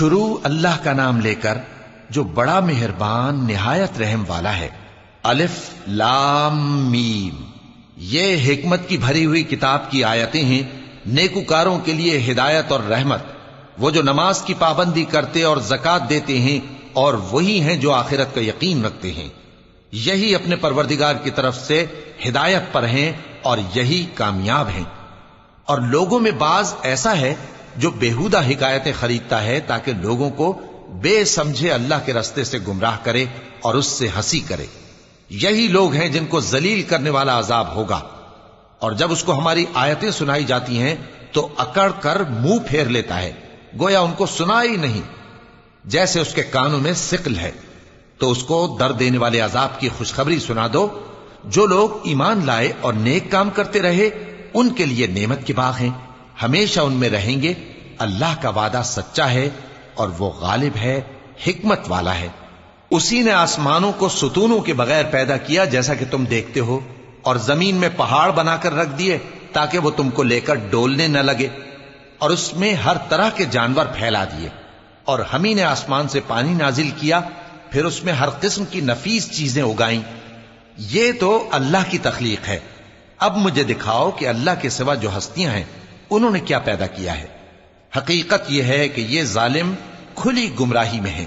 شروع اللہ کا نام لے کر جو بڑا مہربان نہایت رحم والا ہے۔ الف لام میم، یہ حکمت کی بھری ہوئی کتاب کی آیتیں ہیں، نیکوکاروں کے لیے ہدایت اور رحمت، وہ جو نماز کی پابندی کرتے اور زکوٰۃ دیتے ہیں، اور وہی ہیں جو آخرت کا یقین رکھتے ہیں، یہی اپنے پروردگار کی طرف سے ہدایت پر ہیں اور یہی کامیاب ہیں۔ اور لوگوں میں بعض ایسا ہے جو بیہودہ حکایتیں خریدتا ہے تاکہ لوگوں کو بے سمجھے اللہ کے رستے سے گمراہ کرے اور اس سے ہنسی کرے، یہی لوگ ہیں جن کو ذلیل کرنے والا عذاب ہوگا۔ اور جب اس کو ہماری آیتیں سنائی جاتی ہیں تو اکڑ کر منہ پھیر لیتا ہے، گویا ان کو سنا ہی نہیں، جیسے اس کے کانوں میں ثقل ہے۔ تو اس کو درد دینے والے عذاب کی خوشخبری سنا دو۔ جو لوگ ایمان لائے اور نیک کام کرتے رہے ان کے لیے نعمت کے باغ ہیں، ہمیشہ ان میں رہیں گے۔ اللہ کا وعدہ سچا ہے اور وہ غالب ہے، حکمت والا ہے۔ اسی نے آسمانوں کو ستونوں کے بغیر پیدا کیا جیسا کہ تم دیکھتے ہو، اور زمین میں پہاڑ بنا کر رکھ دیے تاکہ وہ تم کو لے کر ڈولنے نہ لگے، اور اس میں ہر طرح کے جانور پھیلا دیے۔ اور ہم ہی نے آسمان سے پانی نازل کیا، پھر اس میں ہر قسم کی نفیس چیزیں اگائیں۔ یہ تو اللہ کی تخلیق ہے۔ اب مجھے دکھاؤ کہ اللہ کے سوا جو ہستیاں ہیں انہوں نے کیا پیدا کیا ہے۔ حقیقت یہ ہے کہ یہ ظالم کھلی گمراہی میں ہیں۔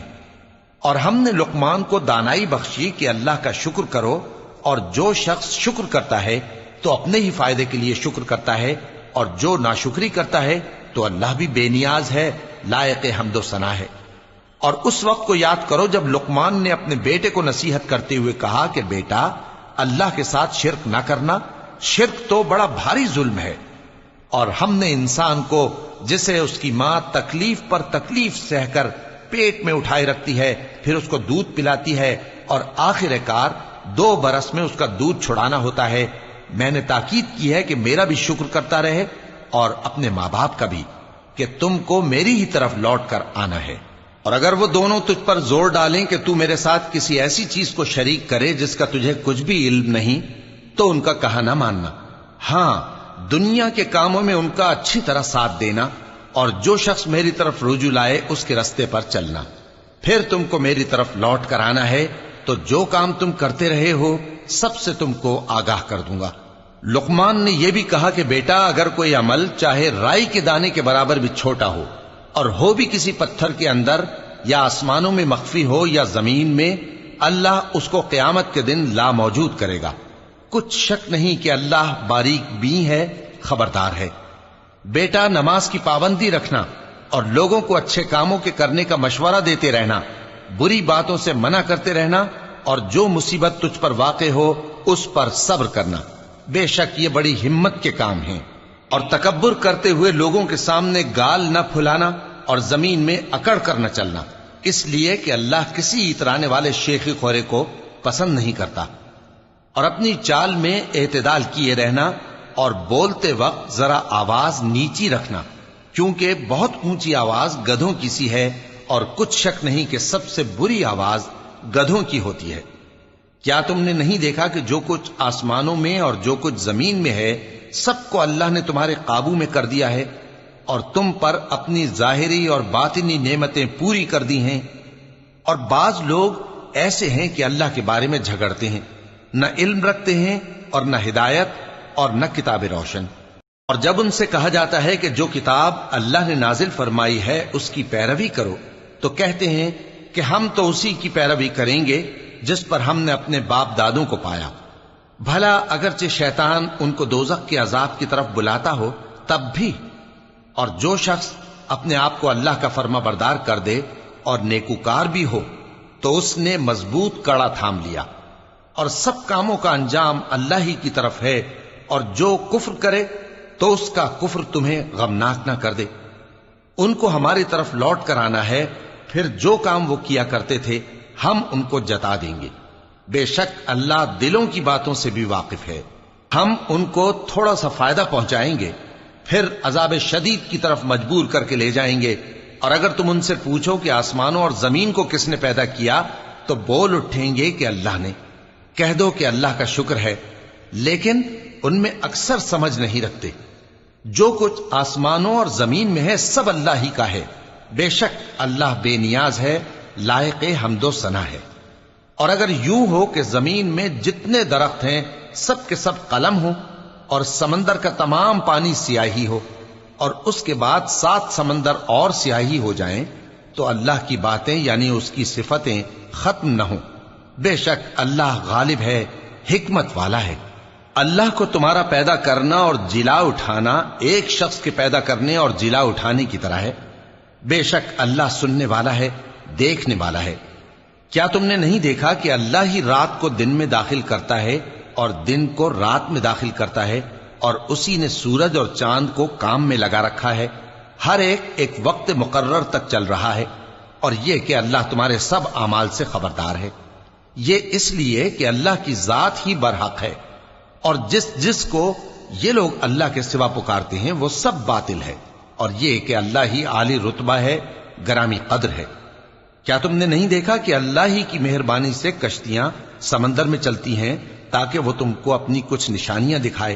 اور ہم نے لقمان کو دانائی بخشی کہ اللہ کا شکر کرو، اور جو شخص شکر کرتا ہے تو اپنے ہی فائدے کے لیے شکر کرتا ہے، اور جو ناشکری کرتا ہے تو اللہ بھی بے نیاز ہے، لائق حمد و ثنا ہے۔ اور اس وقت کو یاد کرو جب لقمان نے اپنے بیٹے کو نصیحت کرتے ہوئے کہا کہ بیٹا، اللہ کے ساتھ شرک نہ کرنا، شرک تو بڑا بھاری ظلم ہے۔ اور ہم نے انسان کو جسے اس کی ماں تکلیف پر تکلیف سہ کر پیٹ میں اٹھائے رکھتی ہے، پھر اس کو دودھ پلاتی ہے، اور آخر کار 2 برس میں اس کا دودھ چھڑانا ہوتا ہے، میں نے تاکید کی ہے کہ میرا بھی شکر کرتا رہے اور اپنے ماں باپ کا بھی، کہ تم کو میری ہی طرف لوٹ کر آنا ہے۔ اور اگر وہ دونوں تجھ پر زور ڈالیں کہ تو میرے ساتھ کسی ایسی چیز کو شریک کرے جس کا تجھے کچھ بھی علم نہیں، تو ان کا کہا نہ ماننا، ہاں دنیا کے کاموں میں ان کا اچھی طرح ساتھ دینا، اور جو شخص میری طرف رجوع لائے اس کے رستے پر چلنا۔ پھر تم کو میری طرف لوٹ کر آنا ہے، تو جو کام تم کرتے رہے ہو سب سے تم کو آگاہ کر دوں گا۔ لقمان نے یہ بھی کہا کہ بیٹا، اگر کوئی عمل چاہے رائی کے دانے کے برابر بھی چھوٹا ہو، اور ہو بھی کسی پتھر کے اندر یا آسمانوں میں مخفی ہو یا زمین میں، اللہ اس کو قیامت کے دن لا موجود کرے گا۔ کچھ شک نہیں کہ اللہ باریک بین ہے، خبردار ہے۔ بیٹا، نماز کی پابندی رکھنا اور لوگوں کو اچھے کاموں کے کرنے کا مشورہ دیتے رہنا، بری باتوں سے منع کرتے رہنا، اور جو مصیبت تجھ پر واقع ہو اس پر صبر کرنا، بے شک یہ بڑی ہمت کے کام ہیں۔ اور تکبر کرتے ہوئے لوگوں کے سامنے گال نہ پھلانا اور زمین میں اکڑ کر نہ چلنا، اس لیے کہ اللہ کسی اترانے والے شیخی خورے کو پسند نہیں کرتا۔ اور اپنی چال میں اعتدال کیے رہنا، اور بولتے وقت ذرا آواز نیچی رکھنا، کیونکہ بہت اونچی آواز گدھوں کی سی ہے، اور کچھ شک نہیں کہ سب سے بری آواز گدھوں کی ہوتی ہے۔ کیا تم نے نہیں دیکھا کہ جو کچھ آسمانوں میں اور جو کچھ زمین میں ہے سب کو اللہ نے تمہارے قابو میں کر دیا ہے، اور تم پر اپنی ظاہری اور باطنی نعمتیں پوری کر دی ہیں۔ اور بعض لوگ ایسے ہیں کہ اللہ کے بارے میں جھگڑتے ہیں، نہ علم رکھتے ہیں اور نہ ہدایت اور نہ کتاب روشن۔ اور جب ان سے کہا جاتا ہے کہ جو کتاب اللہ نے نازل فرمائی ہے اس کی پیروی کرو، تو کہتے ہیں کہ ہم تو اسی کی پیروی کریں گے جس پر ہم نے اپنے باپ دادوں کو پایا۔ بھلا اگرچہ شیطان ان کو دوزخ کے عذاب کی طرف بلاتا ہو تب بھی۔ اور جو شخص اپنے آپ کو اللہ کا فرما بردار کر دے اور نیکوکار بھی ہو تو اس نے مضبوط کڑا تھام لیا، اور سب کاموں کا انجام اللہ ہی کی طرف ہے۔ اور جو کفر کرے تو اس کا کفر تمہیں غمناک نہ کر دے۔ ان کو ہماری طرف لوٹ کر آنا ہے، پھر جو کام وہ کیا کرتے تھے ہم ان کو جتا دیں گے۔ بے شک اللہ دلوں کی باتوں سے بھی واقف ہے۔ ہم ان کو تھوڑا سا فائدہ پہنچائیں گے، پھر عذاب شدید کی طرف مجبور کر کے لے جائیں گے۔ اور اگر تم ان سے پوچھو کہ آسمانوں اور زمین کو کس نے پیدا کیا، تو بول اٹھیں گے کہ اللہ نے۔ کہہ دو کہ اللہ کا شکر ہے، لیکن ان میں اکثر سمجھ نہیں رکھتے۔ جو کچھ آسمانوں اور زمین میں ہے سب اللہ ہی کا ہے، بے شک اللہ بے نیاز ہے، لائق حمد و ثنا ہے۔ اور اگر یوں ہو کہ زمین میں جتنے درخت ہیں سب کے سب قلم ہو، اور سمندر کا تمام پانی سیاہی ہو، اور اس کے بعد 7 سمندر اور سیاہی ہو جائیں، تو اللہ کی باتیں یعنی اس کی صفتیں ختم نہ ہوں۔ بے شک اللہ غالب ہے، حکمت والا ہے۔ اللہ کو تمہارا پیدا کرنا اور جلا اٹھانا ایک شخص کے پیدا کرنے اور جلا اٹھانے کی طرح ہے۔ بے شک اللہ سننے والا ہے، دیکھنے والا ہے۔ کیا تم نے نہیں دیکھا کہ اللہ ہی رات کو دن میں داخل کرتا ہے اور دن کو رات میں داخل کرتا ہے، اور اسی نے سورج اور چاند کو کام میں لگا رکھا ہے، ہر ایک وقت مقرر تک چل رہا ہے، اور یہ کہ اللہ تمہارے سب اعمال سے خبردار ہے۔ یہ اس لیے کہ اللہ کی ذات ہی برحق ہے، اور جس کو یہ لوگ اللہ کے سوا پکارتے ہیں وہ سب باطل ہے، اور یہ کہ اللہ ہی عالی رتبہ ہے، گرامی قدر ہے۔ کیا تم نے نہیں دیکھا کہ اللہ ہی کی مہربانی سے کشتیاں سمندر میں چلتی ہیں تاکہ وہ تم کو اپنی کچھ نشانیاں دکھائے؟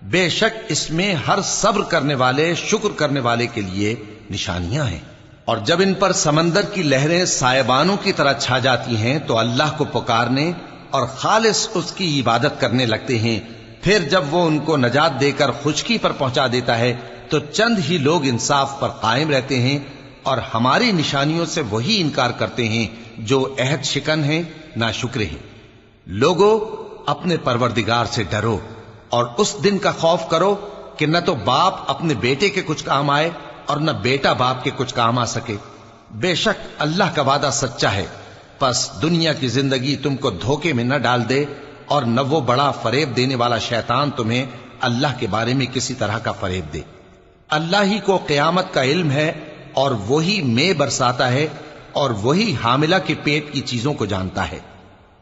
بے شک اس میں ہر صبر کرنے والے، شکر کرنے والے کے لیے نشانیاں ہیں۔ اور جب ان پر سمندر کی لہریں سائبانوں کی طرح چھا جاتی ہیں تو اللہ کو پکارنے اور خالص اس کی عبادت کرنے لگتے ہیں، پھر جب وہ ان کو نجات دے کر خشکی پر پہنچا دیتا ہے تو چند ہی لوگ انصاف پر قائم رہتے ہیں، اور ہماری نشانیوں سے وہی انکار کرتے ہیں جو عہد شکن ہیں، ناشکرے ہیں۔ لوگو اپنے پروردگار سے ڈرو اور اس دن کا خوف کرو کہ نہ تو باپ اپنے بیٹے کے کچھ کام آئے اور نہ بیٹا باپ کے کچھ کام آ سکے۔ بے شک اللہ کا وعدہ سچا ہے، پس دنیا کی زندگی تم کو دھوکے میں نہ ڈال دے، اور نہ وہ بڑا فریب دینے والا شیطان تمہیں اللہ کے بارے میں کسی طرح کا فریب دے۔ اللہ ہی کو قیامت کا علم ہے، اور وہی میں برساتا ہے، اور وہی حاملہ کے پیٹ کی چیزوں کو جانتا ہے،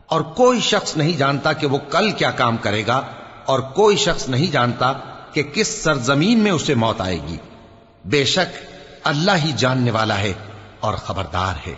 اور کوئی شخص نہیں جانتا کہ وہ کل کیا کام کرے گا، اور کوئی شخص نہیں جانتا کہ کس سرزمین میں اسے موت آئے گی۔ بے شک اللہ ہی جاننے والا ہے اور خبردار ہے۔